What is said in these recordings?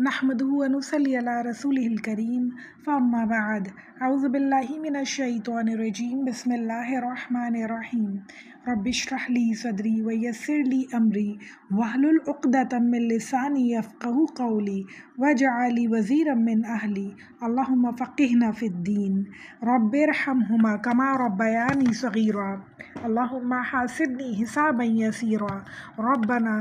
نحمده ونصلي على رسوله الكريم فأما بعد أعوذ بالله من الشيطان الرجيم بسم الله الرحمن الرحيم رب اشرح لي صدري ويسر لي أمري واحلل عقدة من لساني يفقهوا قولي واجعل لي وزيرا من أهلي اللهم فقهنا في الدين رب ارحمهما كما ربياني صغيرا اللهم حاسبني حسابا يسيرا ربنا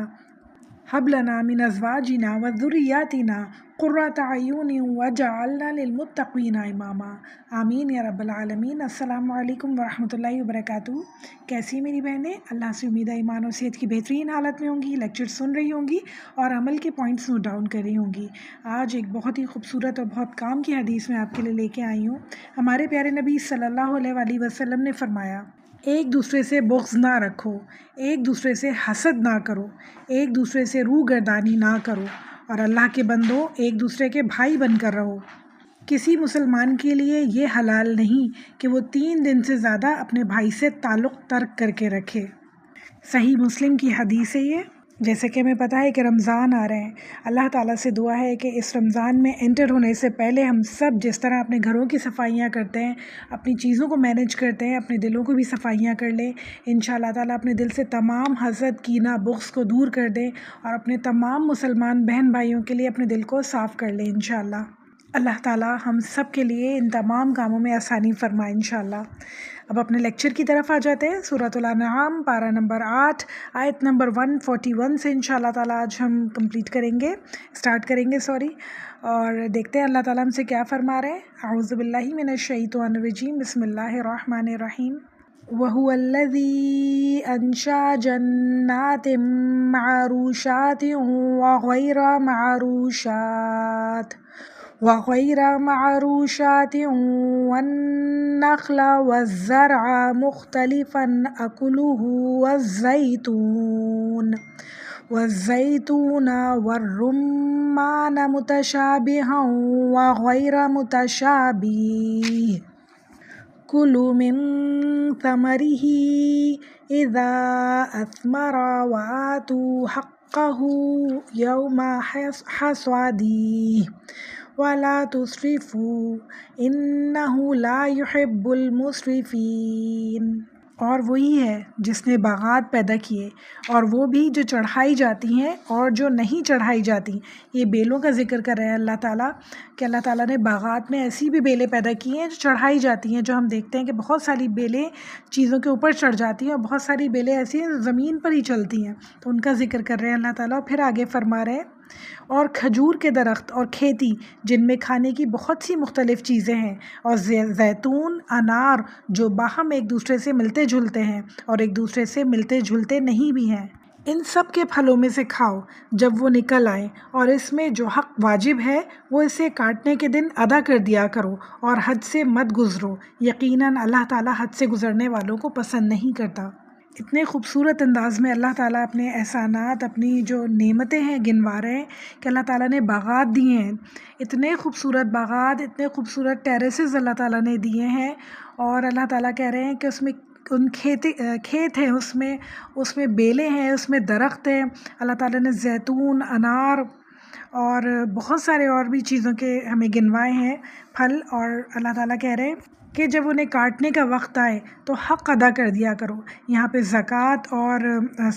هب لنا من ازواجنا وذرياتنا قرۃ اعین واجعلنا للمتقین اماما آمین یا رب العالمین۔ السلام علیکم ورحمۃ اللہ وبرکاتہ۔ کیسی میری بہنیں؟ اللہ سے امید ہے ایمان و صحت کی بہترین حالت میں ہوں گی، لیکچر سن رہی ہوں گی اور عمل کے پوائنٹس نوٹ ڈاؤن کر رہی ہوں گی۔ آج ایک بہت ہی خوبصورت اور بہت کام کی حدیث میں آپ کے لیے لے کے آئی ہوں۔ ہمارے پیارے نبی صلی اللہ علیہ وآلہ وسلم نے فرمایا، ایک دوسرے سے بغض نہ رکھو، ایک دوسرے سے حسد نہ کرو، ایک دوسرے سے روح گردانی نہ کرو، اور اللہ کے بندوں ایک دوسرے کے بھائی بن کر رہو۔ کسی مسلمان کے لیے یہ حلال نہیں کہ وہ 3 دن سے زیادہ اپنے بھائی سے تعلق ترک کر کے رکھے۔ صحیح مسلم کی حدیث ہے یہ۔ جیسے کہ ہمیں پتہ ہے کہ رمضان آ رہے ہیں، اللہ تعالیٰ سے دعا ہے کہ اس رمضان میں انٹر ہونے سے پہلے ہم سب جس طرح اپنے گھروں کی صفائیاں کرتے ہیں، اپنی چیزوں کو مینیج کرتے ہیں، اپنے دلوں کو بھی صفائیاں کر لیں۔ انشاءاللہ تعالیٰ اپنے دل سے تمام حسد، کینہ، بغض کو دور کر دیں اور اپنے تمام مسلمان بہن بھائیوں کے لیے اپنے دل کو صاف کر لیں انشاءاللہ۔ اللہ تعالیٰ ہم سب کے لیے ان تمام کاموں میں آسانی فرمائے انشاءاللہ۔ اب اپنے لیکچر کی طرف آ جاتے ہیں۔ سورۃ الانعام پارہ نمبر 8 آیت نمبر 141 سے انشاءاللہ تعالیٰ آج ہم کمپلیٹ کریں گے، اسٹارٹ کریں گے اور دیکھتے ہیں اللہ تعالیٰ ہم سے کیا فرما رہے ہیں۔ اعوذ باللہ من الشیطان الرجیم بسم اللہ الرحمن الرحیم۔ وَهُوَ الَّذِي أَنشَأَ جَنَّاتٍ مَّعْرُوشَاتٍ وغير معروشات والنخل والزرع مختلفا أكله والزيتون والرمان متشابها وغير متشابه كلوا من ثمره إذا أثمر وآتوا حقه يوم حصاده ولا تسرفوا انہ لا يحب المسرفین۔ اور وہی ہے جس نے باغات پیدا کیے، اور وہ بھی جو چڑھائی جاتی ہیں اور جو نہیں چڑھائی جاتی۔ یہ بیلوں کا ذکر کر رہے ہیں اللہ تعالیٰ کہ اللہ تعالیٰ نے باغات میں ایسی بھی بیلیں پیدا کی ہیں جو چڑھائی جاتی ہیں، جو ہم دیکھتے ہیں کہ بہت ساری بیلیں چیزوں کے اوپر چڑھ جاتی ہیں اور بہت ساری بیلیں ایسی ہیں جو زمین پر ہی چلتی ہیں، تو ان کا ذکر کر رہے ہیں اللہ تعالیٰ۔ پھر آگے فرما رہے ہیں، اور کھجور کے درخت اور کھیتی جن میں کھانے کی بہت سی مختلف چیزیں ہیں، اور زیتون، انار جو باہم ایک دوسرے سے ملتے جلتے ہیں اور ایک دوسرے سے ملتے جلتے نہیں بھی ہیں۔ ان سب کے پھلوں میں سے کھاؤ جب وہ نکل آئیں، اور اس میں جو حق واجب ہے وہ اسے کاٹنے کے دن ادا کر دیا کرو، اور حد سے مت گزرو، یقیناً اللہ تعالیٰ حد سے گزرنے والوں کو پسند نہیں کرتا۔ اتنے خوبصورت انداز میں اللہ تعالیٰ اپنے احسانات، اپنی جو نعمتیں ہیں گنوا رہے ہیں کہ اللہ تعالیٰ نے باغات دیے ہیں، اتنے خوبصورت باغات، اتنے خوبصورت ٹیریسز اللہ تعالیٰ نے دیے ہیں، اور اللہ تعالیٰ کہہ رہے ہیں کہ اس میں کھیت ہیں، اس میں بیلیں ہیں، اس میں درخت ہیں۔ اللہ تعالیٰ نے زیتون، انار اور بہت سارے اور بھی چیزوں کے ہمیں گنوائے ہیں پھل، اور اللہ تعالیٰ کہہ رہے ہیں کہ جب انہیں کاٹنے کا وقت آئے تو حق ادا کر دیا کرو۔ یہاں پہ زکوٰۃ اور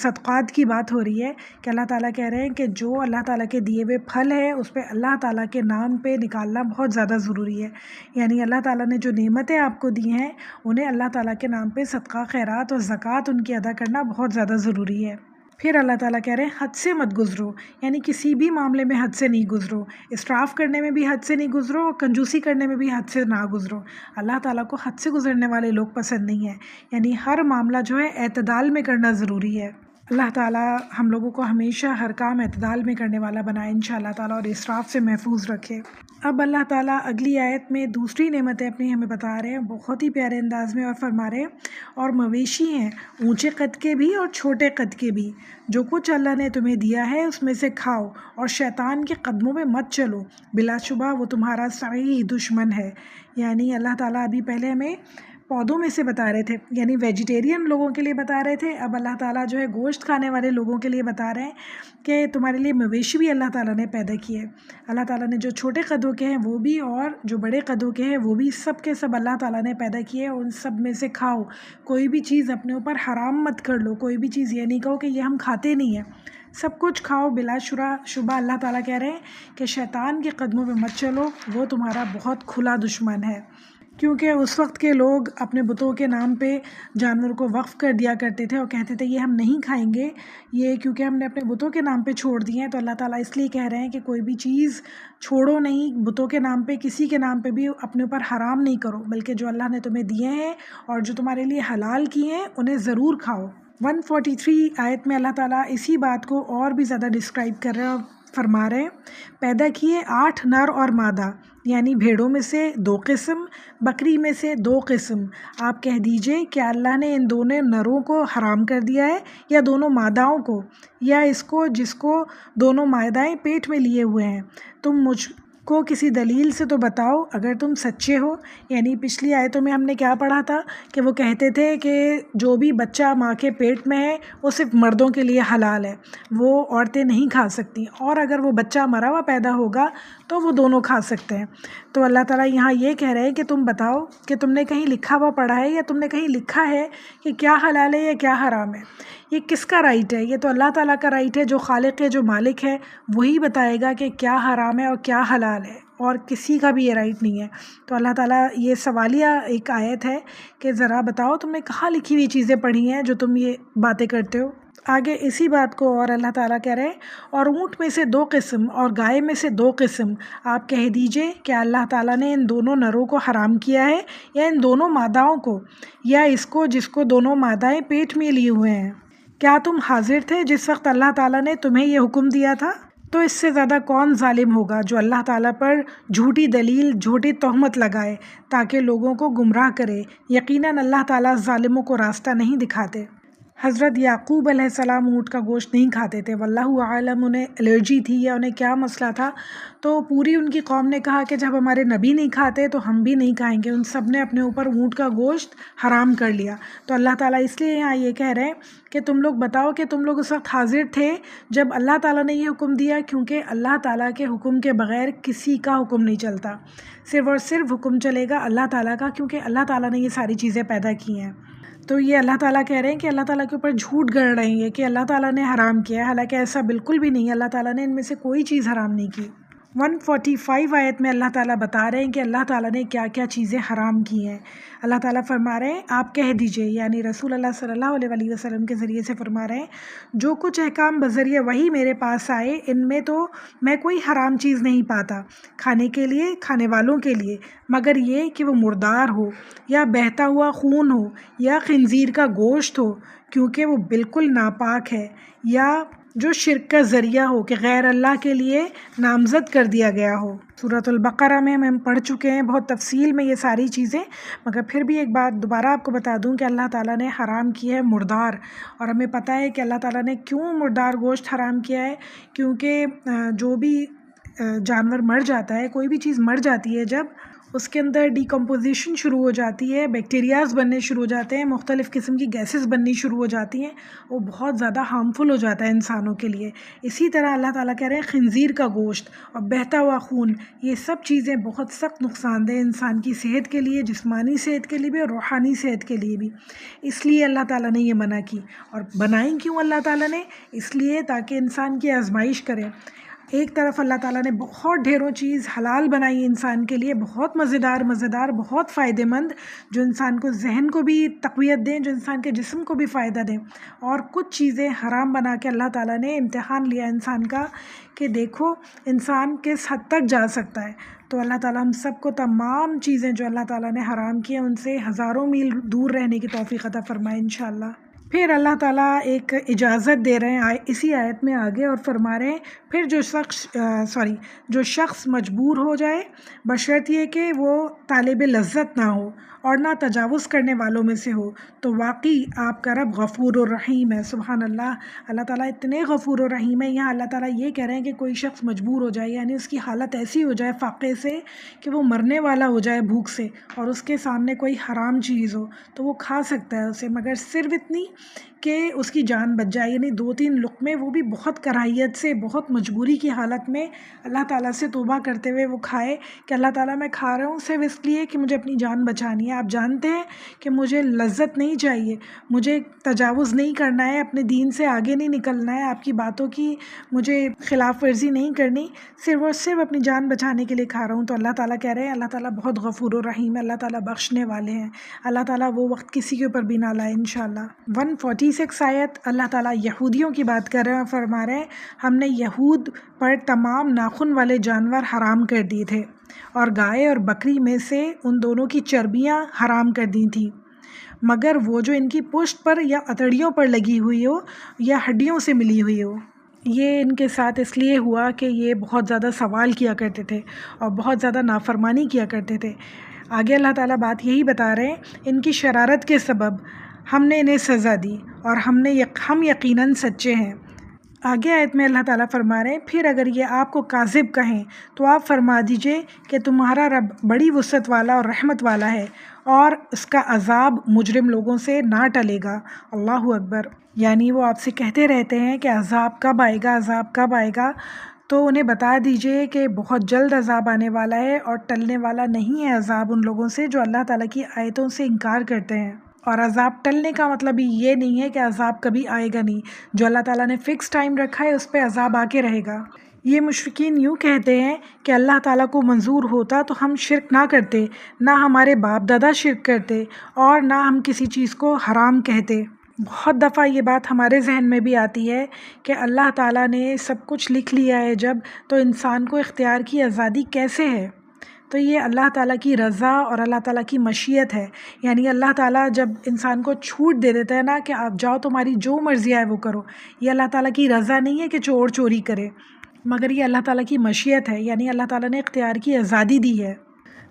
صدقات کی بات ہو رہی ہے کہ اللہ تعالیٰ کہہ رہے ہیں کہ جو اللہ تعالیٰ کے دیے ہوئے پھل ہے اس پہ اللہ تعالیٰ کے نام پہ نکالنا بہت زیادہ ضروری ہے، یعنی اللہ تعالیٰ نے جو نعمتیں آپ کو دی ہیں انہیں اللہ تعالیٰ کے نام پہ صدقہ، خیرات اور زکوٰۃ ان کی ادا کرنا بہت زیادہ ضروری ہے۔ پھر اللہ تعالیٰ کہہ رہے ہیں حد سے مت گزرو، یعنی کسی بھی معاملے میں حد سے نہیں گزرو، اسراف کرنے میں بھی حد سے نہیں گزرو اور کنجوسی کرنے میں بھی حد سے نہ گزرو۔ اللہ تعالیٰ کو حد سے گزرنے والے لوگ پسند نہیں ہیں، یعنی ہر معاملہ جو ہے اعتدال میں کرنا ضروری ہے۔ اللہ تعالیٰ ہم لوگوں کو ہمیشہ ہر کام اعتدال میں کرنے والا بنائے انشاءاللہ تعالیٰ، اور اسراف سے محفوظ رکھے۔ اب اللہ تعالیٰ اگلی آیت میں دوسری نعمتیں اپنی ہمیں بتا رہے ہیں بہت ہی پیارے انداز میں، اور فرما رہے ہیں، اور مویشی ہیں اونچے قد کے بھی اور چھوٹے قد کے بھی، جو کچھ اللہ نے تمہیں دیا ہے اس میں سے کھاؤ، اور شیطان کے قدموں میں مت چلو، بلا شبہ وہ تمہارا سعی دشمن ہے۔ یعنی اللہ تعالیٰ ابھی پہلے ہمیں پودوں میں سے بتا رہے تھے، یعنی ویجیٹیرین لوگوں کے لیے بتا رہے تھے. اب اللہ تعالیٰ جو ہے گوشت کھانے والے لوگوں کے لیے بتا رہے ہیں کہ تمہارے لیے مویشی بھی اللہ تعالیٰ نے پیدا کیے. اللہ تعالیٰ نے جو چھوٹے قدوں کے ہیں وہ بھی اور جو بڑے قدوں کے ہیں وہ بھی سب کے سب اللہ تعالیٰ نے پیدا کیے. ان سب میں سے کھاؤ، کوئی بھی چیز اپنے اوپر حرام مت کر لو، کوئی بھی چیز یہ نہیں کہو کہ یہ ہم کھاتے نہیں ہیں، سب کچھ کھاؤ. بلا شبہ اللہ تعالیٰ کہہ رہے ہیں کہ شیطان کے قدموں پہ مت چلو، وہ تمہارا بہت کھلا دشمن ہے. کیونکہ اس وقت کے لوگ اپنے بتوں کے نام پہ جانور کو وقف کر دیا کرتے تھے اور کہتے تھے یہ ہم نہیں کھائیں گے، یہ کیونکہ ہم نے اپنے بتوں کے نام پہ چھوڑ دیے ہیں. تو اللہ تعالیٰ اس لیے کہہ رہے ہیں کہ کوئی بھی چیز چھوڑو نہیں، بتوں کے نام پہ کسی کے نام پہ بھی اپنے اوپر حرام نہیں کرو، بلکہ جو اللہ نے تمہیں دیے ہیں اور جو تمہارے لیے حلال کیے ہیں انہیں ضرور کھاؤ. 143 آیت میں اللہ تعالیٰ اسی بات کو اور بھی زیادہ ڈسکرائب کر رہے ہیں اور فرما رہے ہیں پیدا کیے 8 نر اور مادہ، یعنی بھیڑوں میں سے 2 قسم، بکری میں سے 2 قسم. آپ کہہ دیجئے کیا اللہ نے ان دونوں نروں کو حرام کر دیا ہے یا دونوں ماداؤں کو، یا اس کو جس کو دونوں مادائیں پیٹ میں لیے ہوئے ہیں؟ تم مجھ کو کسی دلیل سے تو بتاؤ اگر تم سچے ہو. یعنی پچھلی آیتوں میں ہم نے کیا پڑھا تھا کہ وہ کہتے تھے کہ جو بھی بچہ ماں کے پیٹ میں ہے وہ صرف مردوں کے لیے حلال ہے، وہ عورتیں نہیں کھا سکتی، اور اگر وہ بچہ مرا ہوا پیدا ہوگا تو وہ دونوں کھا سکتے ہیں. تو اللہ تعالیٰ یہاں یہ کہہ رہے ہیں کہ تم بتاؤ کہ تم نے کہیں لکھا ہوا پڑھا ہے یا تم نے کہیں لکھا ہے کہ کیا حلال ہے یا کیا حرام ہے. یہ کس کا رائٹ ہے؟ یہ تو اللہ تعالیٰ کا رائٹ ہے، جو خالق ہے، جو مالک ہے، وہی بتائے گا کہ کیا حرام ہے اور کیا حلال ہے، اور کسی کا بھی یہ رائٹ نہیں ہے. تو اللہ تعالیٰ یہ سوالیہ ایک آیت ہے کہ ذرا بتاؤ تم نے کہاں لکھی ہوئی چیزیں پڑھی ہیں جو تم یہ باتیں کرتے ہو. آگے اسی بات کو اور اللہ تعالیٰ کہہ رہے ہیں اور اونٹ میں سے 2 قسم اور گائے میں سے 2 قسم. آپ کہہ دیجئے کہ اللہ تعالیٰ نے ان دونوں نروں کو حرام کیا ہے یا ان دونوں ماداؤں کو، یا اس کو جس کو دونوں مادائیں پیٹ میں لیے ہوئے ہیں؟ کیا تم حاضر تھے جس وقت اللہ تعالیٰ نے تمہیں یہ حکم دیا تھا؟ تو اس سے زیادہ کون ظالم ہوگا جو اللہ تعالیٰ پر جھوٹی دلیل، جھوٹی تہمت لگائے تاکہ لوگوں کو گمراہ کرے. یقیناً اللہ تعالیٰ ظالموں کو راستہ نہیں دکھاتے. حضرت یعقوب علیہ السلام اونٹ کا گوشت نہیں کھاتے تھے، واللہ عالم انہیں الرجی تھی یا انہیں کیا مسئلہ تھا. تو پوری ان کی قوم نے کہا کہ جب ہمارے نبی نہیں کھاتے تو ہم بھی نہیں کھائیں گے. ان سب نے اپنے اوپر اونٹ کا گوشت حرام کر لیا. تو اللہ تعالیٰ اس لیے یہاں یہ کہہ رہے ہیں کہ تم لوگ بتاؤ کہ تم لوگ اس وقت حاضر تھے جب اللہ تعالیٰ نے یہ حکم دیا، کیونکہ اللہ تعالیٰ کے حکم کے بغیر کسی کا حکم نہیں چلتا، صرف اور صرف حکم چلے گا اللہ تعالیٰ کا، کیونکہ اللہ تعالیٰ نے یہ ساری چیزیں پیدا کی ہیں. تو یہ اللہ تعالیٰ کہہ رہے ہیں کہ اللہ تعالیٰ کے اوپر جھوٹ گڑھ رہے ہیں کہ اللہ تعالیٰ نے حرام کیا ہے، حالانکہ ایسا بالکل بھی نہیں ہے. اللہ تعالیٰ نے ان میں سے کوئی چیز حرام نہیں کی. 145 آیت میں اللہ تعالیٰ بتا رہے ہیں کہ اللہ تعالیٰ نے کیا کیا چیزیں حرام کی ہیں. اللہ تعالیٰ فرما رہے ہیں آپ کہہ دیجئے، یعنی رسول اللہ صلی اللہ علیہ وآلہ وسلم کے ذریعے سے فرما رہے ہیں جو کچھ احکام بذریعہ وہی میرے پاس آئے ان میں تو میں کوئی حرام چیز نہیں پاتا کھانے کے لیے، کھانے والوں کے لیے، مگر یہ کہ وہ مردار ہو یا بہتا ہوا خون ہو یا خنزیر کا گوشت ہو، کیونکہ وہ بالکل ناپاک ہے، یا جو شرک کا ذریعہ ہو کہ غیر اللہ کے لیے نامزد کر دیا گیا ہو. سورۃ البقرہ میں ہم پڑھ چکے ہیں بہت تفصیل میں یہ ساری چیزیں، مگر پھر بھی ایک بات دوبارہ آپ کو بتا دوں کہ اللہ تعالیٰ نے حرام کی ہے مردار. اور ہمیں پتہ ہے کہ اللہ تعالیٰ نے کیوں مردار گوشت حرام کیا ہے، کیونکہ جو بھی جانور مر جاتا ہے، کوئی بھی چیز مر جاتی ہے، جب اس کے اندر ڈیکمپوزیشن شروع ہو جاتی ہے، بیکٹیریاز بننے شروع ہو جاتے ہیں، مختلف قسم کی گیسز بننی شروع ہو جاتی ہیں، وہ بہت زیادہ ہارمفل ہو جاتا ہے انسانوں کے لیے. اسی طرح اللہ تعالیٰ کہہ رہے ہیں خنزیر کا گوشت اور بہتا ہوا خون، یہ سب چیزیں بہت سخت نقصان دہ انسان کی صحت کے لیے، جسمانی صحت کے لیے بھی اور روحانی صحت کے لیے بھی. اس لیے اللہ تعالیٰ نے یہ منع کی. اور بنائی کیوں اللہ تعالیٰ نے؟ اس لیے تاکہ انسان کی آزمائش کرے. ایک طرف اللہ تعالیٰ نے بہت ڈھیروں چیز حلال بنائی انسان کے لیے، بہت مزیدار، بہت فائدہ مند، جو انسان کو ذہن کو بھی تقویت دیں، جو انسان کے جسم کو بھی فائدہ دیں. اور کچھ چیزیں حرام بنا کے اللہ تعالیٰ نے امتحان لیا انسان کا کہ دیکھو انسان کس حد تک جا سکتا ہے. تو اللہ تعالیٰ ہم سب کو تمام چیزیں جو اللہ تعالیٰ نے حرام کی ہیں ان سے ہزاروں میل دور رہنے کی توفیق عطا فرمائے انشاءاللہ. پھر اللہ تعالیٰ ایک اجازت دے رہے ہیں اسی آیت میں آگے، اور فرما رہے ہیں پھر جو شخص مجبور ہو جائے بشرط یہ کہ وہ طالب لذت نہ ہو اور نہ تجاوز کرنے والوں میں سے ہو، تو واقعی آپ کا رب غفور الرحیم ہے۔ سبحان اللہ، اللہ تعالیٰ اتنے غفور الرحیم ہے۔ یہاں اللہ تعالیٰ یہ کہہ رہے ہیں کہ کوئی شخص مجبور ہو جائے، یعنی اس کی حالت ایسی ہو جائے فاقے سے کہ وہ مرنے والا ہو جائے بھوک سے، اور اس کے سامنے کوئی حرام چیز ہو تو وہ کھا سکتا ہے اسے، مگر صرف اتنی کہ اس کی جان بچ جائے، یعنی 2-3 لقمے، وہ بھی بہت کراہیت سے، بہت مجبوری کی حالت میں اللہ تعالیٰ سے توبہ کرتے ہوئے وہ کھائے کہ اللہ تعالیٰ میں کھا رہا ہوں صرف اس لیے کہ مجھے اپنی جان بچانی ہے۔ آپ جانتے ہیں کہ مجھے لذت نہیں چاہیے، مجھے تجاوز نہیں کرنا ہے، اپنے دین سے آگے نہیں نکلنا ہے، آپ کی باتوں کی مجھے خلاف ورزی نہیں کرنی، صرف اپنی جان بچانے کے لیے کھا رہا ہوں۔ تو اللہ تعالیٰ کہہ رہے ہیں اللہ تعالیٰ بہت غفور الرحیم ہے، اللہ تعالیٰ بخشنے والے ہیں، اللہ تعالیٰ وہ وقت کسی کے اوپر بھی نہ لائے انشاءاللہ۔ 146 آیت اللہ تعالیٰ یہودیوں کی بات کر رہے ہیں اور فرما رہے ہیں ہم نے یہود پر تمام ناخن والے جانور حرام کر دیے تھے، اور گائے اور بکری میں سے ان دونوں کی چربیاں حرام کر دی تھیں، مگر وہ جو ان کی پشت پر یا اتڑیوں پر لگی ہوئی ہو یا ہڈیوں سے ملی ہوئی ہو۔ یہ ان کے ساتھ اس لیے ہوا کہ یہ بہت زیادہ سوال کیا کرتے تھے اور بہت زیادہ نافرمانی کیا کرتے تھے۔ آگے اللہ تعالیٰ بات یہی بتا رہے ہیں ان کی شرارت کے سبب ہم نے انہیں سزا دی، اور ہم یقیناً سچے ہیں۔ آگے آیت میں اللہ تعالیٰ فرما رہے ہیں پھر اگر یہ آپ کو کاذب کہیں تو آپ فرما دیجئے کہ تمہارا رب بڑی وسعت والا اور رحمت والا ہے، اور اس کا عذاب مجرم لوگوں سے نہ ٹلے گا۔ اللہ اکبر، یعنی وہ آپ سے کہتے رہتے ہیں کہ عذاب کب آئے گا، عذاب کب آئے گا، تو انہیں بتا دیجئے کہ بہت جلد عذاب آنے والا ہے، اور ٹلنے والا نہیں ہے عذاب ان لوگوں سے جو اللہ تعالیٰ کی آیتوں سے انکار کرتے ہیں۔ اور عذاب ٹلنے کا مطلب یہ نہیں ہے کہ عذاب کبھی آئے گا نہیں، جو اللہ تعالیٰ نے فکس ٹائم رکھا ہے اس پہ عذاب آ کے رہے گا۔ یہ مشرکین یوں کہتے ہیں کہ اللہ تعالیٰ کو منظور ہوتا تو ہم شرک نہ کرتے، نہ ہمارے باپ دادا شرک کرتے، اور نہ ہم کسی چیز کو حرام کہتے۔ بہت دفعہ یہ بات ہمارے ذہن میں بھی آتی ہے کہ اللہ تعالیٰ نے سب کچھ لکھ لیا ہے جب، تو انسان کو اختیار کی آزادی کیسے ہے؟ تو یہ اللہ تعالیٰ کی رضا اور اللہ تعالیٰ کی مشیت ہے، یعنی اللہ تعالیٰ جب انسان کو چھوٹ دے دیتا ہے نا کہ آپ جاؤ تمہاری جو مرضی آئے وہ کرو، یہ اللہ تعالیٰ کی رضا نہیں ہے کہ چور چوری کرے، مگر یہ اللہ تعالیٰ کی مشیت ہے، یعنی اللہ تعالیٰ نے اختیار کی آزادی دی ہے۔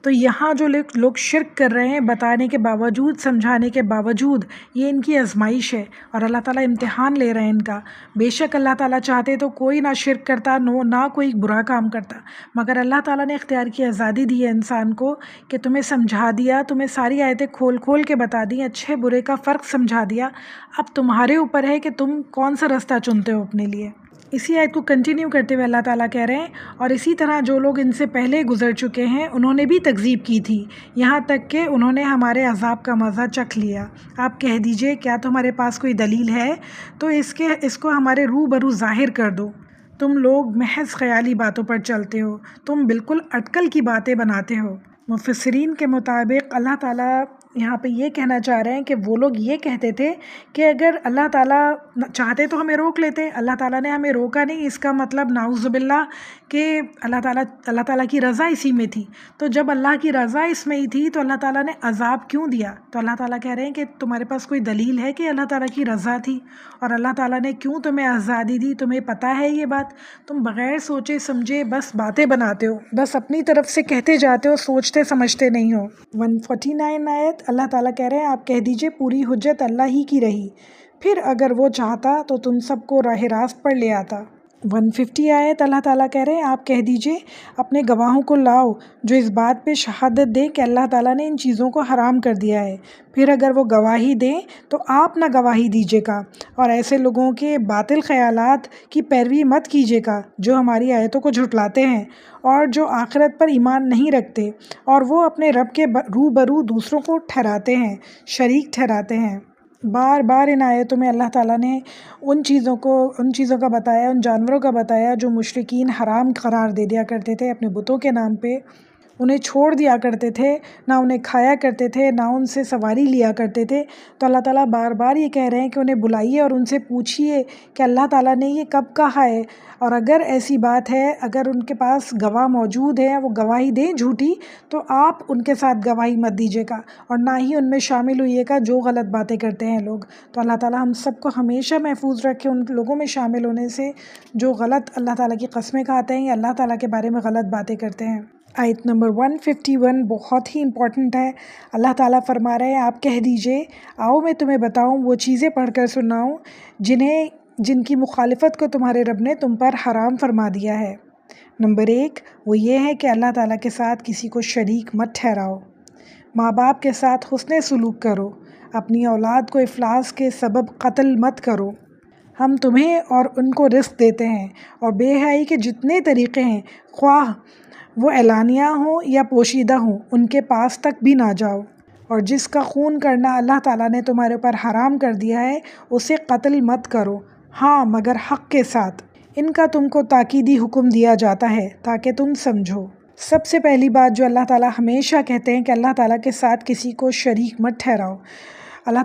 تو یہاں جو لوگ شرک کر رہے ہیں بتانے کے باوجود، سمجھانے کے باوجود، یہ ان کی آزمائش ہے اور اللہ تعالیٰ امتحان لے رہے ہیں ان کا۔ بے شک اللہ تعالیٰ چاہتے تو کوئی نہ شرک کرتا، نہ کوئی برا کام کرتا، مگر اللہ تعالیٰ نے اختیار کی آزادی دی ہے انسان کو کہ تمہیں سمجھا دیا، تمہیں ساری آیتیں کھول کھول کے بتا دی، اچھے برے کا فرق سمجھا دیا، اب تمہارے اوپر ہے کہ تم کون سا رستہ چنتے ہو اپنے لیے۔ اسی آیت کو کنٹینیو کرتے ہوئے اللہ تعالیٰ کہہ رہے ہیں اور اسی طرح جو لوگ ان سے پہلے گزر چکے ہیں انہوں نے بھی تکذیب کی تھی، یہاں تک کہ انہوں نے ہمارے عذاب کا مزہ چکھ لیا۔ آپ کہہ دیجئے کیا تمہارے پاس کوئی دلیل ہے تو اس کو ہمارے روبرو ظاہر کر دو۔ تم لوگ محض خیالی باتوں پر چلتے ہو، تم بالکل اٹکل کی باتیں بناتے ہو۔ مفسرین کے مطابق اللہ تعالیٰ یہاں پہ یہ کہنا چاہ رہے ہیں کہ وہ لوگ یہ کہتے تھے کہ اگر اللہ تعالیٰ چاہتے تو ہمیں روک لیتے، اللہ تعالیٰ نے ہمیں روکا نہیں، اس کا مطلب نعوذ باللہ کہ اللہ تعالیٰ کی رضا اسی میں تھی، تو جب اللہ کی رضا اس میں ہی تھی تو اللہ تعالیٰ نے عذاب کیوں دیا؟ تو اللہ تعالیٰ کہہ رہے ہیں کہ تمہارے پاس کوئی دلیل ہے کہ اللہ تعالیٰ کی رضا تھی اور اللہ تعالیٰ نے کیوں تمہیں آزادی دی؟ تمہیں پتہ ہے یہ بات؟ تم بغیر سوچے سمجھے بس باتیں بناتے ہو، بس اپنی طرف سے کہتے جاتے ہو، سوچتے سمجھتے نہیں ہو۔ 149 آیت اللہ تعالیٰ کہہ رہے ہیں آپ کہہ دیجئے پوری حجت اللہ ہی کی رہی، پھر اگر وہ چاہتا تو تم سب کو راہ راست پر لے آتا۔ 150 آیت اللہ تعالیٰ کہہ رہے ہیں آپ کہہ دیجئے اپنے گواہوں کو لاؤ جو اس بات پہ شہادت دیں کہ اللہ تعالیٰ نے ان چیزوں کو حرام کر دیا ہے، پھر اگر وہ گواہی دیں تو آپ نہ گواہی دیجیے گا، اور ایسے لوگوں کے باطل خیالات کی پیروی مت کیجیے گا جو ہماری آیتوں کو جھٹلاتے ہیں اور جو آخرت پر ایمان نہیں رکھتے، اور وہ اپنے رب کے روبرو دوسروں کو ٹھہراتے ہیں، شریک ٹھہراتے ہیں۔ بار بار ان آیتوں میں اللہ تعالیٰ نے ان چیزوں کا بتایا، ان جانوروں کا بتایا جو مشرکین حرام قرار دے دیا کرتے تھے اپنے بتوں کے نام پہ، انہیں چھوڑ دیا کرتے تھے، نہ انہیں کھایا کرتے تھے، نہ ان سے سواری لیا کرتے تھے۔ تو اللہ تعالیٰ بار بار یہ کہہ رہے ہیں کہ انہیں بلائیے اور ان سے پوچھیے کہ اللہ تعالیٰ نے یہ کب کہا ہے، اور اگر ایسی بات ہے، اگر ان کے پاس گواہ موجود ہیں، وہ گواہی دیں جھوٹی، تو آپ ان کے ساتھ گواہی مت دیجیے گا اور نہ ہی ان میں شامل ہوئیے گا جو غلط باتیں کرتے ہیں لوگ۔ تو اللہ تعالیٰ ہم سب کو ہمیشہ محفوظ رکھے ان لوگوں میں شامل ہونے سے جو غلط اللہ تعالیٰ کی قسمیں کھاتے ہیں یا اللہ تعالیٰ کے بارے میں غلط باتیں کرتے ہیں۔ آیت نمبر 151 بہت ہی امپورٹنٹ ہے۔ اللہ تعالیٰ فرما رہے ہیں، آپ کہہ دیجئے، آؤ میں تمہیں بتاؤں، وہ چیزیں پڑھ کر سناؤں جن کی مخالفت کو تمہارے رب نے تم پر حرام فرما دیا ہے۔ نمبر 1 وہ یہ ہے کہ اللہ تعالیٰ کے ساتھ کسی کو شریک مت ٹھہراؤ، ماں باپ کے ساتھ حسن سلوک کرو، اپنی اولاد کو افلاس کے سبب قتل مت کرو، ہم تمہیں اور ان کو رزق دیتے ہیں، اور بے حیائی کے جتنے طریقے ہیں خواہ وہ اعلانیہ ہوں یا پوشیدہ ہوں ان کے پاس تک بھی نہ جاؤ، اور جس کا خون کرنا اللہ تعالیٰ نے تمہارے اوپر حرام کر دیا ہے اسے قتل مت کرو، ہاں مگر حق کے ساتھ۔ ان کا تم کو تاکیدی حکم دیا جاتا ہے تاکہ تم سمجھو۔ سب سے پہلی بات جو اللہ تعالیٰ ہمیشہ کہتے ہیں کہ اللہ تعالیٰ کے ساتھ کسی کو شریک مت ٹھہراؤ۔ اللہ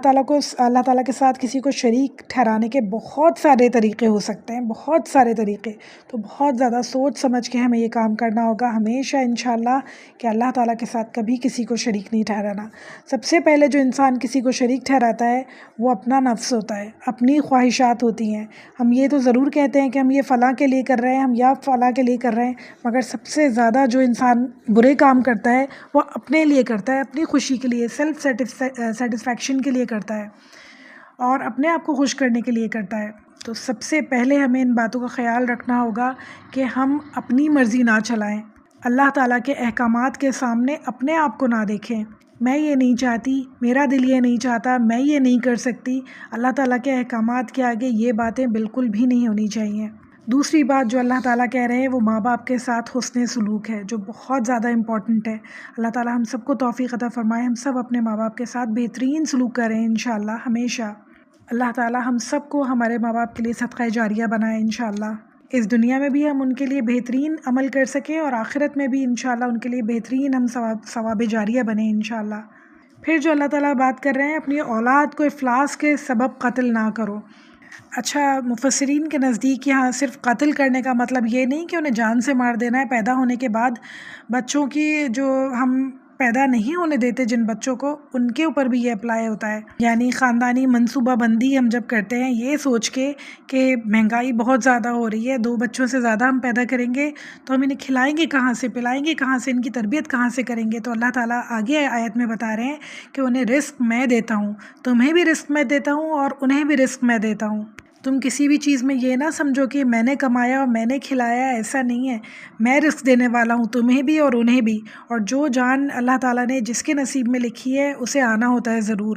تعالیٰ کے ساتھ کسی کو شریک ٹھہرانے کے بہت سارے طریقے ہو سکتے ہیں، بہت سارے طریقے، تو بہت زیادہ سوچ سمجھ کے ہمیں یہ کام کرنا ہوگا ہمیشہ انشاءاللہ کہ اللہ تعالیٰ کے ساتھ کبھی کسی کو شریک نہیں ٹھہرانا۔ سب سے پہلے جو انسان کسی کو شریک ٹھہراتا ہے وہ اپنا نفس ہوتا ہے، اپنی خواہشات ہوتی ہیں۔ ہم یہ تو ضرور کہتے ہیں کہ ہم یہ فلاں کے لیے کر رہے ہیں، ہم یا فلاں کے لیے کر رہے ہیں، مگر سب سے زیادہ جو انسان برے کام کرتا ہے وہ اپنے لیے کرتا ہے، اپنی خوشی کے لیے، سیلف سیٹسفیکشن کے لیے کرتا ہے اور اپنے آپ کو خوش کرنے کے لیے کرتا ہے۔ تو سب سے پہلے ہمیں ان باتوں کا خیال رکھنا ہوگا کہ ہم اپنی مرضی نہ چلائیں، اللہ تعالیٰ کے احکامات کے سامنے اپنے آپ کو نہ دیکھیں، میں یہ نہیں چاہتی، میرا دل یہ نہیں چاہتا، میں یہ نہیں کر سکتی، اللہ تعالیٰ کے احکامات کے آگے یہ باتیں بالکل بھی نہیں ہونی چاہیے۔ دوسری بات جو اللہ تعالیٰ کہہ رہے ہیں وہ ماں باپ کے ساتھ حسن سلوک ہے، جو بہت زیادہ امپورٹنٹ ہے۔ اللہ تعالیٰ ہم سب کو توفیق عطا فرمائے، ہم سب اپنے ماں باپ کے ساتھ بہترین سلوک کریں انشاءاللہ ہمیشہ۔ اللہ تعالیٰ ہم سب کو ہمارے ماں باپ کے لیے صدقہ جاریہ بنائے انشاءاللہ، اس دنیا میں بھی ہم ان کے لیے بہترین عمل کر سکیں اور آخرت میں بھی انشاءاللہ ان کے لیے بہترین ہم ثواب جاریہ بنیں انشاءاللہ۔ پھر جو اللہ تعالیٰ بات کر رہے ہیں، اپنی اولاد کو افلاس کے سبب قتل نہ کرو۔ اچھا، مفسرین کے نزدیک یہاں صرف قتل کرنے کا مطلب یہ نہیں کہ انہیں جان سے مار دینا ہے، پیدا ہونے کے بعد بچوں کی جو ہم پیدا نہیں ہونے دیتے جن بچوں کو، ان کے اوپر بھی یہ اپلائی ہوتا ہے، یعنی خاندانی منصوبہ بندی ہم جب کرتے ہیں یہ سوچ کے کہ مہنگائی بہت زیادہ ہو رہی ہے، 2 بچوں سے زیادہ ہم پیدا کریں گے تو ہم انہیں کھلائیں گے کہاں سے، پلائیں گے کہاں سے، ان کی تربیت کہاں سے کریں گے؟ تو اللہ تعالیٰ آگے آیت میں بتا رہے ہیں کہ انہیں رزق میں دیتا ہوں، تمہیں بھی رزق میں دیتا ہوں اور انہیں بھی رزق میں دیتا ہوں۔ تم کسی بھی چیز میں یہ نہ سمجھو کہ میں نے کمایا اور میں نے کھلایا، ایسا نہیں ہے، میں رزق دینے والا ہوں تمہیں بھی اور انہیں بھی، اور جو جان اللہ تعالیٰ نے جس کے نصیب میں لکھی ہے اسے آنا ہوتا ہے ضرور۔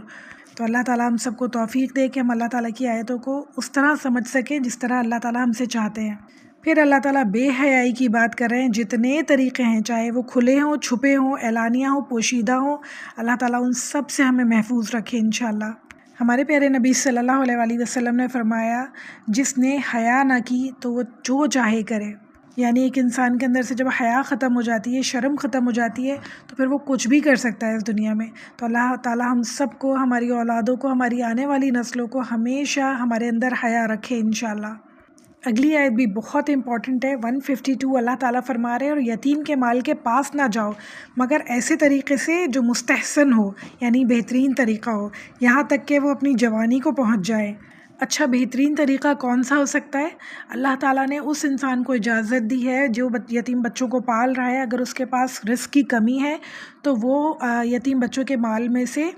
تو اللہ تعالیٰ ہم سب کو توفیق دے کہ ہم اللہ تعالیٰ کی آیتوں کو اس طرح سمجھ سکیں جس طرح اللہ تعالیٰ ہم سے چاہتے ہیں۔ پھر اللہ تعالیٰ بے حیائی کی بات کر رہے ہیں، جتنے طریقے ہیں چاہے وہ کھلے ہوں، چھپے ہوں، اعلانیہ ہوں، پوشیدہ ہوں، اللہ تعالیٰ ان سب سے ہمیں محفوظ رکھے انشاءاللہ۔ ہمارے پیارے نبی صلی اللہ علیہ وسلم نے فرمایا، جس نے حیا نہ کی تو وہ جو چاہے کرے، یعنی ایک انسان کے اندر سے جب حیا ختم ہو جاتی ہے، شرم ختم ہو جاتی ہے، تو پھر وہ کچھ بھی کر سکتا ہے اس دنیا میں۔ تو اللہ تعالیٰ ہم سب کو، ہماری اولادوں کو، ہماری آنے والی نسلوں کو ہمیشہ ہمارے اندر حیا رکھے انشاءاللہ۔ اگلی آیت بھی بہت امپورٹنٹ ہے، 152 اللہ تعالیٰ فرما رہے ہیں، اور یتیم کے مال کے پاس نہ جاؤ مگر ایسے طریقے سے جو مستحسن ہو، یعنی بہترین طریقہ ہو، یہاں تک کہ وہ اپنی جوانی کو پہنچ جائے۔ اچھا، بہترین طریقہ کون سا ہو سکتا ہے؟ اللہ تعالیٰ نے اس انسان کو اجازت دی ہے جو یتیم بچوں کو پال رہا ہے، اگر اس کے پاس رزق کی کمی ہے تو وہ یتیم بچوں کے مال میں سے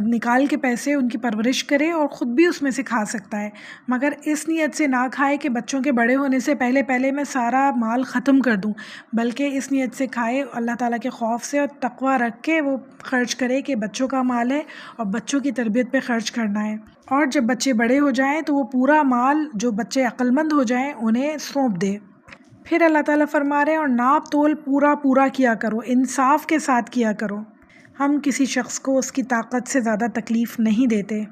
نکال کے پیسے ان کی پرورش کرے اور خود بھی اس میں سے کھا سکتا ہے، مگر اس نیت سے نہ کھائے کہ بچوں کے بڑے ہونے سے پہلے میں سارا مال ختم کر دوں، بلکہ اس نیت سے کھائے اللہ تعالیٰ کے خوف سے اور تقوی رکھ کے وہ خرچ کرے کہ بچوں کا مال ہے اور بچوں کی تربیت پہ خرچ کرنا ہے، اور جب بچے بڑے ہو جائیں تو وہ پورا مال جو بچے عقل مند ہو جائیں انہیں سونپ دے۔ پھر اللہ تعالیٰ فرما رہے ہیں، اور ناپ تول پورا کیا کرو، انصاف کے ساتھ کیا کرو، ہم کسی شخص کو اس کی طاقت سے زیادہ تکلیف نہیں دیتے،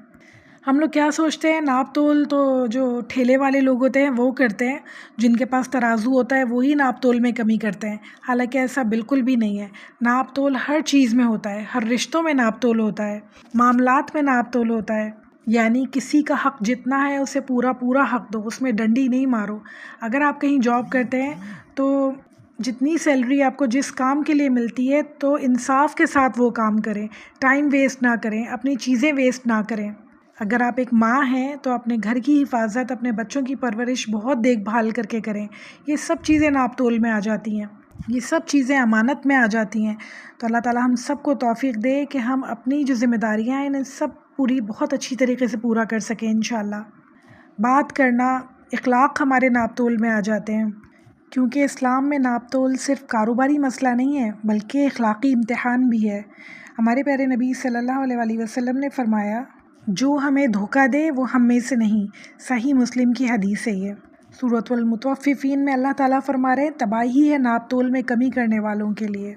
ہم لوگ کیا سوچتے ہیں، ناپ تول تو جو ٹھیلے والے لوگ ہوتے ہیں وہ کرتے ہیں، جن کے پاس ترازو ہوتا ہے وہی ناپ تول میں کمی کرتے ہیں، حالانکہ ایسا بالکل بھی نہیں ہے۔ ناپ تول ہر چیز میں ہوتا ہے، ہر رشتوں میں ناپ تول ہوتا ہے، معاملات میں ناپ تول ہوتا ہے۔ یعنی کسی کا حق جتنا ہے اسے پورا پورا حق دو، اس میں ڈنڈی نہیں مارو۔ اگر آپ کہیں جاب کرتے ہیں تو جتنی سیلری آپ کو جس کام کے لیے ملتی ہے تو انصاف کے ساتھ وہ کام کریں، ٹائم ویسٹ نہ کریں، اپنی چیزیں ویسٹ نہ کریں۔ اگر آپ ایک ماں ہیں تو اپنے گھر کی حفاظت، اپنے بچوں کی پرورش بہت دیکھ بھال کر کے کریں۔ یہ سب چیزیں ناپ تول میں آ جاتی ہیں، یہ سب چیزیں امانت میں آ جاتی ہیں۔ تو اللہ تعالیٰ ہم سب کو توفیق دے کہ ہم اپنی جو ذمہ داریاں ہیں انہیں سب پوری بہت اچھی طریقے سے پورا کر سکیں انشاءاللہ۔ بات کرنا، اخلاق ہمارے ناپ تول میں آ جاتے ہیں، کیونکہ اسلام میں ناپ تول صرف کاروباری مسئلہ نہیں ہے بلکہ اخلاقی امتحان بھی ہے۔ ہمارے پیارے نبی صلی اللہ علیہ وآلہ وسلم نے فرمایا، جو ہمیں دھوکہ دے وہ ہم میں سے نہیں۔ صحیح مسلم کی حدیث ہے یہ۔ سورۃ المطففین میں اللہ تعالیٰ فرما رہے ہیں، تباہی ہے ناپ تول میں کمی کرنے والوں کے لیے۔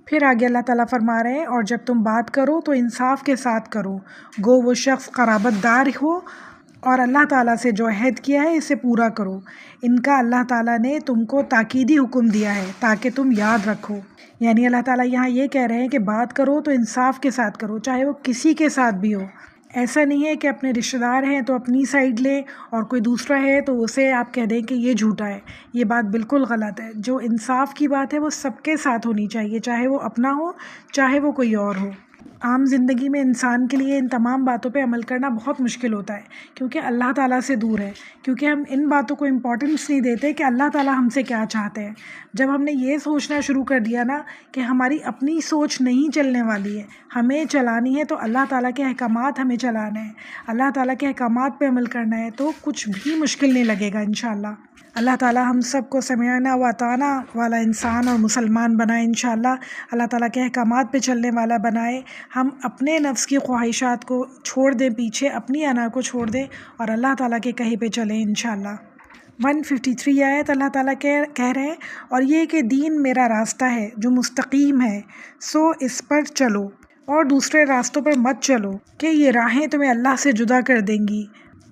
پھر آگے اللہ تعالیٰ فرما رہے ہیں، اور جب تم بات کرو تو انصاف کے ساتھ کرو، گو وہ شخص قرابت دار ہو، اور اللہ تعالیٰ سے جو عہد کیا ہے اسے پورا کرو۔ ان کا اللہ تعالیٰ نے تم کو تاکیدی حکم دیا ہے تاکہ تم یاد رکھو۔ یعنی اللہ تعالیٰ یہاں یہ کہہ رہے ہیں کہ بات کرو تو انصاف کے ساتھ کرو، چاہے وہ کسی کے ساتھ بھی ہو۔ ایسا نہیں ہے کہ اپنے رشتہ دار ہیں تو اپنی سائڈ لیں اور کوئی دوسرا ہے تو اسے آپ کہہ دیں کہ یہ جھوٹا ہے، یہ بات بالکل غلط ہے۔ جو انصاف کی بات ہے وہ سب کے ساتھ ہونی چاہیے، چاہے وہ اپنا ہو چاہے وہ کوئی اور ہو۔ عام زندگی میں انسان کے لیے ان تمام باتوں پہ عمل کرنا بہت مشکل ہوتا ہے، کیونکہ اللہ تعالیٰ سے دور ہے، کیونکہ ہم ان باتوں کو امپورٹنس نہیں دیتے کہ اللہ تعالیٰ ہم سے کیا چاہتے ہیں۔ جب ہم نے یہ سوچنا شروع کر دیا نا کہ ہماری اپنی سوچ نہیں چلنے والی ہے، ہمیں چلانی ہے تو اللہ تعالیٰ کے احکامات ہمیں چلانے ہیں، اللہ تعالیٰ کے احکامات پہ عمل کرنا ہے، تو کچھ بھی مشکل نہیں لگے گا انشاءاللہ۔ اللہ تعالیٰ ہم سب کو سمعنا و اطعنا والا انسان اور مسلمان بنائے انشاءاللہ، اللہ تعالیٰ کے احکامات پہ چلنے والا بنائے۔ ہم اپنے نفس کی خواہشات کو چھوڑ دیں پیچھے، اپنی انا کو چھوڑ دیں اور اللہ تعالیٰ کے کہے پہ چلیں انشاءاللہ۔ 153 آیت اللہ تعالیٰ کہہ رہے ہیں، اور یہ کہ دین میرا راستہ ہے جو مستقیم ہے، سو اس پر چلو اور دوسرے راستوں پر مت چلو کہ یہ راہیں تمہیں اللہ سے جدا کر دیں گی۔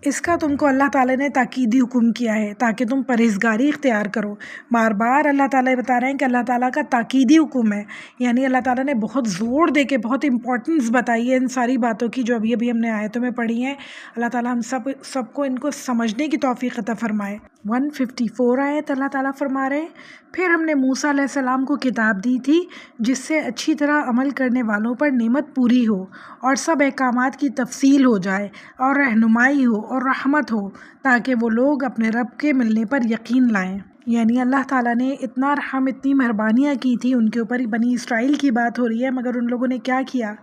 اس کا تم کو اللہ تعالیٰ نے تاکیدی حکم کیا ہے تاکہ تم پرہیزگاری اختیار کرو۔ بار بار اللہ تعالیٰ بتا رہے ہیں کہ اللہ تعالیٰ کا تاکیدی حکم ہے، یعنی اللہ تعالیٰ نے بہت زور دے کے بہت امپورٹنس بتائی ہے ان ساری باتوں کی جو ابھی ہم نے آیتوں میں پڑھی ہیں۔ اللہ تعالیٰ ہم سب کو ان کو سمجھنے کی توفیق عطا فرمائے۔ 154 آیت اللہ تعالیٰ فرما رہے ہیں، پھر ہم نے موسیٰ علیہ السلام کو کتاب دی تھی جس سے اچھی طرح عمل کرنے والوں پر نعمت پوری ہو اور سب احکامات کی تفصیل ہو جائے اور رہنمائی ہو اور رحمت ہو، تاکہ وہ لوگ اپنے رب کے ملنے پر یقین لائیں۔ یعنی اللہ تعالیٰ نے اتنا رحم، اتنی مہربانیاں کی تھی ان کے اوپر، بنی اسرائیل کی بات ہو رہی ہے، مگر ان لوگوں نے کیا کیا؟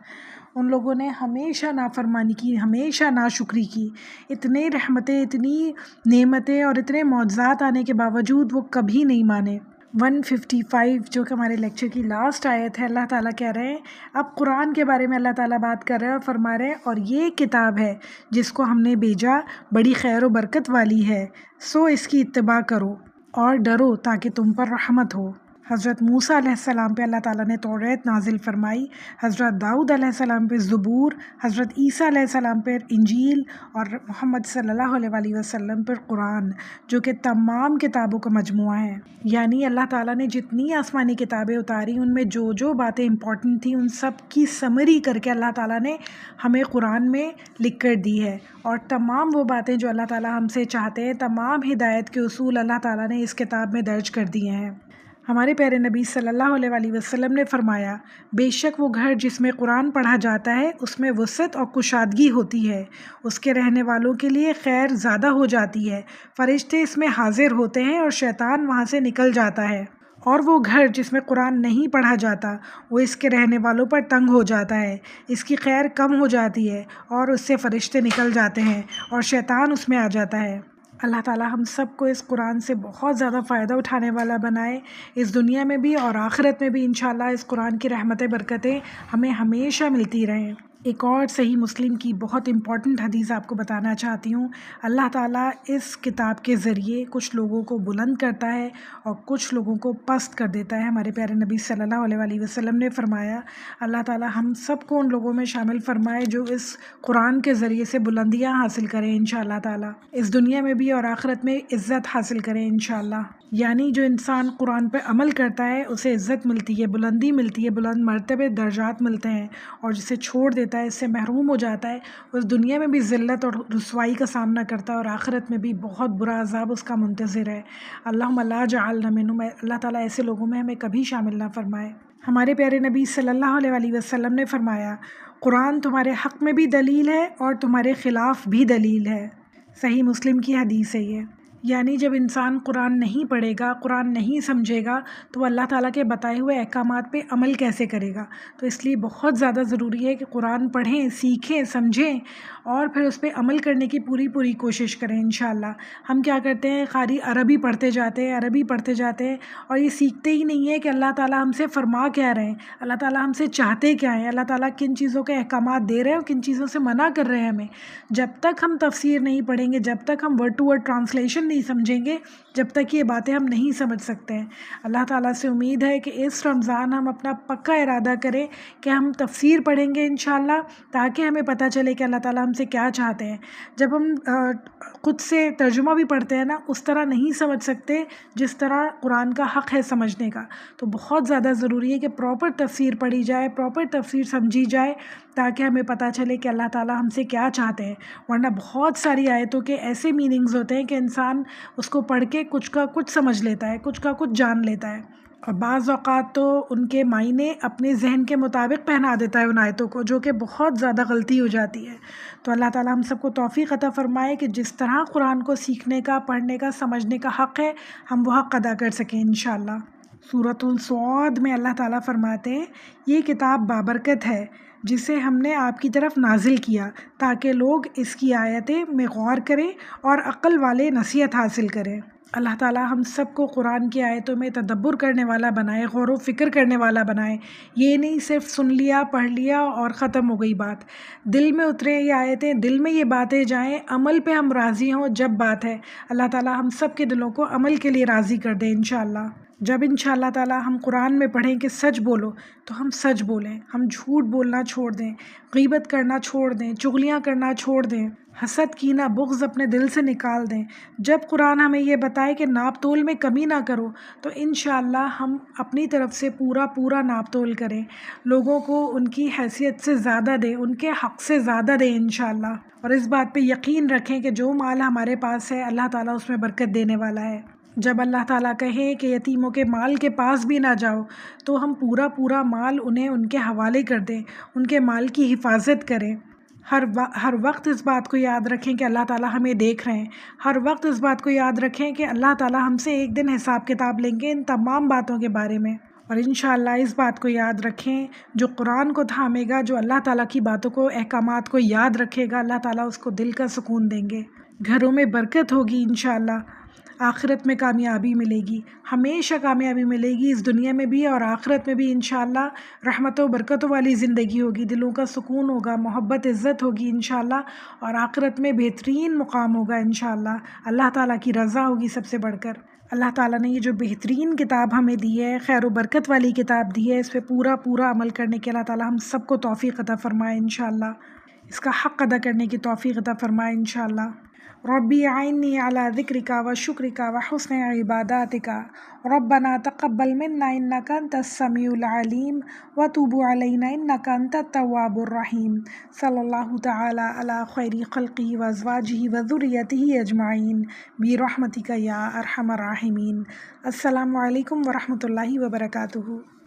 ان لوگوں نے ہمیشہ نافرمانی کی، ہمیشہ ناشکری کی۔ اتنے رحمتیں، اتنی نعمتیں اور اتنے معجزات آنے کے باوجود وہ کبھی نہیں مانے۔ 155 جو کہ ہمارے لیکچر کی لاسٹ آیت ہے، اللہ تعالیٰ کہہ رہے ہیں، اب قرآن کے بارے میں اللہ تعالیٰ بات کر رہے ہیں اور فرما رہے ہیں، اور یہ کتاب ہے جس کو ہم نے بھیجا، بڑی خیر و برکت والی ہے، سو اس کی اتباع کرو اور ڈرو تاکہ تم پر رحمت ہو۔ حضرت موسیٰ علیہ السلام پہ اللہ تعالیٰ نے توریت نازل فرمائی، حضرت داؤد علیہ السلام پہ زبور، حضرت عیسیٰ علیہ السلام پہ انجیل، اور محمد صلی اللہ علیہ وآلہ وسلم پر قرآن، جو کہ تمام کتابوں کا مجموعہ ہے۔ یعنی اللہ تعالیٰ نے جتنی آسمانی کتابیں اتاری ان میں جو جو باتیں امپورٹنٹ تھیں ان سب کی سمری کر کے اللہ تعالیٰ نے ہمیں قرآن میں لکھ کر دی ہے، اور تمام وہ باتیں جو اللہ تعالیٰ ہم سے چاہتے ہیں، تمام ہدایت کے اصول اللہ تعالیٰ نے اس کتاب میں درج کر دیے ہیں۔ ہمارے پیارے نبی صلی اللہ علیہ وآلہ وسلم نے فرمایا، بے شک وہ گھر جس میں قرآن پڑھا جاتا ہے اس میں وسعت اور کشادگی ہوتی ہے، اس کے رہنے والوں کے لیے خیر زیادہ ہو جاتی ہے، فرشتے اس میں حاضر ہوتے ہیں اور شیطان وہاں سے نکل جاتا ہے۔ اور وہ گھر جس میں قرآن نہیں پڑھا جاتا وہ اس کے رہنے والوں پر تنگ ہو جاتا ہے، اس کی خیر کم ہو جاتی ہے اور اس سے فرشتے نکل جاتے ہیں اور شیطان اس میں آ جاتا ہے۔ اللہ تعالیٰ ہم سب کو اس قرآن سے بہت زیادہ فائدہ اٹھانے والا بنائے، اس دنیا میں بھی اور آخرت میں بھی انشاءاللہ اس قرآن کی رحمتیں، برکتیں ہمیں ہمیشہ ملتی رہیں۔ ایک اور صحیح مسلم کی بہت امپورٹنٹ حدیث آپ کو بتانا چاہتی ہوں۔ اللہ تعالیٰ اس کتاب کے ذریعے کچھ لوگوں کو بلند کرتا ہے اور کچھ لوگوں کو پست کر دیتا ہے۔ ہمارے پیارے نبی صلی اللہ علیہ وآلہ وسلم نے فرمایا، اللہ تعالیٰ ہم سب کو ان لوگوں میں شامل فرمائے جو اس قرآن کے ذریعے سے بلندیاں حاصل کریں انشاءاللہ تعالیٰ، اس دنیا میں بھی اور آخرت میں عزت حاصل کریں انشاءاللہ۔ یعنی جو انسان قرآن پہ عمل کرتا ہے اسے عزت ملتی ہے، بلندی ملتی ہے، بلند مرتبے درجات ملتے ہیں، اور جسے چھوڑ دیتا ہے، اس سے محروم ہو جاتا ہے، اس دنیا میں بھی ذلت اور رسوائی کا سامنا کرتا ہے اور آخرت میں بھی بہت برا عذاب اس کا منتظر ہے۔ اللہم لا جعلنا منہم، اللہ تعالیٰ ایسے لوگوں میں ہمیں کبھی شامل نہ فرمائے۔ ہمارے پیارے نبی صلی اللہ علیہ وآلہ وسلم نے فرمایا، قرآن تمہارے حق میں بھی دلیل ہے اور تمہارے خلاف بھی دلیل ہے۔ صحیح مسلم کی حدیث ہے یہ۔ یعنی جب انسان قرآن نہیں پڑھے گا، قرآن نہیں سمجھے گا، تو وہ اللہ تعالیٰ کے بتائے ہوئے احکامات پہ عمل کیسے کرے گا؟ تو اس لیے بہت زیادہ ضروری ہے کہ قرآن پڑھیں، سیکھیں، سمجھیں اور پھر اس پہ عمل کرنے کی پوری کوشش کریں انشاءاللہ۔ ہم کیا کرتے ہیں، خالی عربی پڑھتے جاتے ہیں، عربی پڑھتے جاتے ہیں اور یہ سیکھتے ہی نہیں ہے کہ اللہ تعالیٰ ہم سے فرما کیا رہے ہیں، اللہ تعالیٰ ہم سے چاہتے کیا ہیں، اللہ تعالیٰ کن چیزوں کے احکامات دے رہے ہیں اور کن چیزوں سے منع کر رہے ہیں ہمیں۔ جب تک ہم تفسیر نہیں پڑھیں گے، جب تک ہم ورڈ ٹو ورڈ ٹرانسلیشن نہیں سمجھیں گے، جب تک یہ باتیں ہم نہیں سمجھ سکتے ہیں۔ اللہ تعالیٰ سے امید ہے کہ اس رمضان ہم اپنا پکا ارادہ کریں کہ ہم تفسیر پڑھیں گے انشاءاللہ، تاکہ ہمیں پتہ چلے کہ اللہ تعالیٰ ہم سے کیا چاہتے ہیں۔ جب ہم خود سے ترجمہ بھی پڑھتے ہیں نا، اس طرح نہیں سمجھ سکتے جس طرح قرآن کا حق ہے سمجھنے کا، تو بہت زیادہ ضروری ہے کہ پراپر تفسیر پڑھی جائے، پراپر تفسیر سمجھی جائے، تاکہ ہمیں پتہ چلے کہ اللہ تعالیٰ ہم سے کیا چاہتے ہیں۔ ورنہ بہت ساری آیتوں کے ایسے میننگز ہوتے ہیں کہ انسان اس کو پڑھ کے کچھ کا کچھ سمجھ لیتا ہے، کچھ کا کچھ جان لیتا ہے، اور بعض اوقات تو ان کے معنی اپنے ذہن کے مطابق پہنا دیتا ہے ان آیتوں کو، جو کہ بہت زیادہ غلطی ہو جاتی ہے۔ تو اللہ تعالیٰ ہم سب کو توفیق عطا فرمائے کہ جس طرح قرآن کو سیکھنے کا، پڑھنے کا، سمجھنے کا حق ہے، ہم وہ حق ادا کر سکیں انشاءاللہ۔ سورۃ الصعد میں اللہ تعالیٰ فرماتے ہیں، یہ کتاب بابرکت ہے جسے ہم نے آپ کی طرف نازل کیا تاکہ لوگ اس کی آیتیں میں غور کریں اور عقل والے نصیحت حاصل کریں۔ اللہ تعالیٰ ہم سب کو قرآن کی آیتوں میں تدبر کرنے والا بنائے، غور و فکر کرنے والا بنائے۔ یہ نہیں صرف سن لیا، پڑھ لیا اور ختم ہو گئی بات، دل میں اترے یہ آیتیں، دل میں یہ باتیں جائیں، عمل پہ ہم راضی ہوں جب بات ہے۔ اللہ تعالیٰ ہم سب کے دلوں کو عمل کے لیے راضی کر دے انشاءاللہ۔ جب انشاءاللہ تعالیٰ ہم قرآن میں پڑھیں کہ سچ بولو، تو ہم سچ بولیں، ہم جھوٹ بولنا چھوڑ دیں، غیبت کرنا چھوڑ دیں، چغلیاں کرنا چھوڑ دیں، حسد، کینہ، بغض اپنے دل سے نکال دیں۔ جب قرآن ہمیں یہ بتائے کہ ناپ تول میں کمی نہ کرو، تو انشاءاللہ ہم اپنی طرف سے پورا ناپ تول کریں، لوگوں کو ان کی حیثیت سے زیادہ دیں، ان کے حق سے زیادہ دیں انشاءاللہ، اور اس بات پہ یقین رکھیں کہ جو مال ہمارے پاس ہے اللہ تعالیٰ اس میں برکت دینے والا ہے۔ جب اللہ تعالیٰ کہے کہ یتیموں کے مال کے پاس بھی نہ جاؤ، تو ہم پورا مال انہیں ان کے حوالے کر دیں، ان کے مال کی حفاظت کریں۔ ہر وقت اس بات کو یاد رکھیں کہ اللہ تعالیٰ ہمیں دیکھ رہے ہیں، ہر وقت اس بات کو یاد رکھیں کہ اللہ تعالیٰ ہم سے ایک دن حساب کتاب لیں گے ان تمام باتوں کے بارے میں۔ اور انشاءاللہ اس بات کو یاد رکھیں، جو قرآن کو تھامے گا، جو اللہ تعالیٰ کی باتوں کو، احکامات کو یاد رکھے گا، اللہ تعالیٰ اس کو دل کا سکون دیں گے، گھروں میں برکت ہوگی انشاءاللہ، آخرت میں کامیابی ملے گی، ہمیشہ کامیابی ملے گی، اس دنیا میں بھی اور آخرت میں بھی انشاءاللہ رحمتوں برکتوں والی زندگی ہوگی، دلوں کا سکون ہوگا، محبت عزت ہوگی انشاءاللہ، اور آخرت میں بہترین مقام ہوگا انشاءاللہ، اللہ تعالیٰ کی رضا ہوگی سب سے بڑھ کر۔ اللہ تعالیٰ نے یہ جو بہترین کتاب ہمیں دی ہے، خیر و برکت والی کتاب دی ہے، اس پہ پورا عمل کرنے کے اللہ تعالیٰ ہم سب کو توفیق عطا فرمائے انشاءاللہ، اس کا حق ادا کرنے کی توفیق عطا فرمائے انشاءاللہ۔ ربی اعنی علی ذکرک و شکرک و حسن عباداتک، ربنا تقبل منا انک انت السمیع العلیم وتوب علینا انک انت التواب الرحیم، صلی اللہ تعالی علی خیر خلقہ و ازواجہ و ذریتہ اجمعین برحمتک یا ارحم الراحمین۔ السلام علیکم ورحمۃ اللہ وبرکاتہ۔